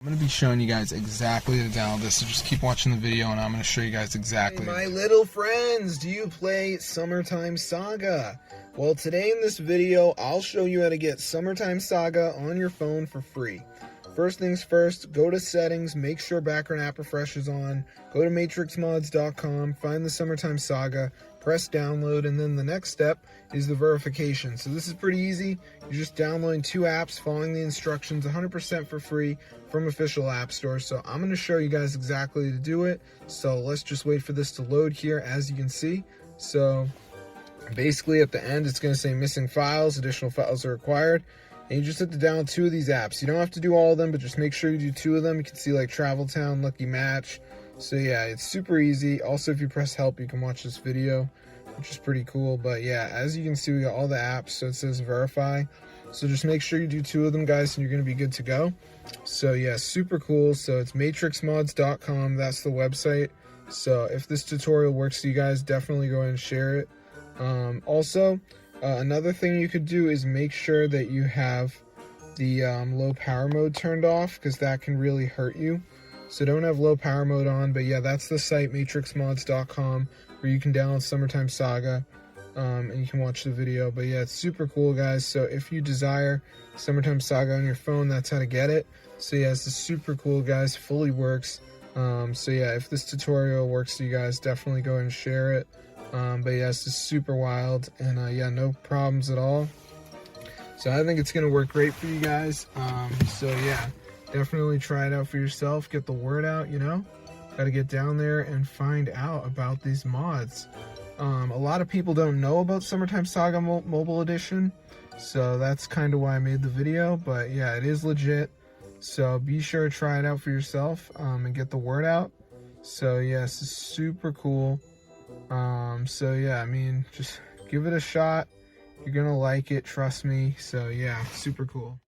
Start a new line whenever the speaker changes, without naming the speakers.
I'm going to be showing you guys exactly how to download this, so just keep watching the video and I'm going to show you guys exactly.
Hey, my little friends, do you play Summertime Saga? Well, today in this video, I'll show you how to get Summertime Saga on your phone for free. First things first, go to settings, make sure background app refresh is on, go to matrixmods.com, find the Summertime Saga, press download, and then the next step is the verification. So this is pretty easy. You're just downloading 2 apps, following the instructions, 100% for free from official app store. So I'm going to show you guys exactly to do it. So let's just wait for this to load here, as you can see. So basically at the end, it's going to say missing files, additional files are required. And you just have to download 2 of these apps. You don't have to do all of them, but just make sure you do 2 of them. You can see like Travel Town, Lucky Match. So yeah, it's super easy. Also, if you press help, you can watch this video, which is pretty cool. But yeah, as you can see, we got all the apps. So it says verify. So just make sure you do 2 of them, guys, and you're going to be good to go. So yeah, super cool. So it's matrixmods.com. That's the website. So if this tutorial works for you guys, definitely go ahead and share it. Another thing you could do is make sure that you have the low power mode turned off, because that can really hurt you. So don't have low power mode on, but yeah, that's the site, matrixmods.com, where you can download Summertime Saga, and you can watch the video. But yeah, it's super cool, guys. So if you desire Summertime Saga on your phone, that's how to get it. So yeah, this is super cool, guys, fully works. So yeah, if this tutorial works for you guys, definitely go ahead and share it. But yeah, this is super wild, and yeah, no problems at all. So I think it's going to work great for you guys. So yeah, definitely try it out for yourself, get the word out, you know. Got to get down there and find out about these mods. A lot of people don't know about Summertime Saga Mobile Edition, so that's kind of why I made the video. But yeah, it is legit, so be sure to try it out for yourself, and get the word out. So yeah, this is super cool. So yeah, I mean, just give it a shot. You're gonna like it, trust me. So yeah, super cool.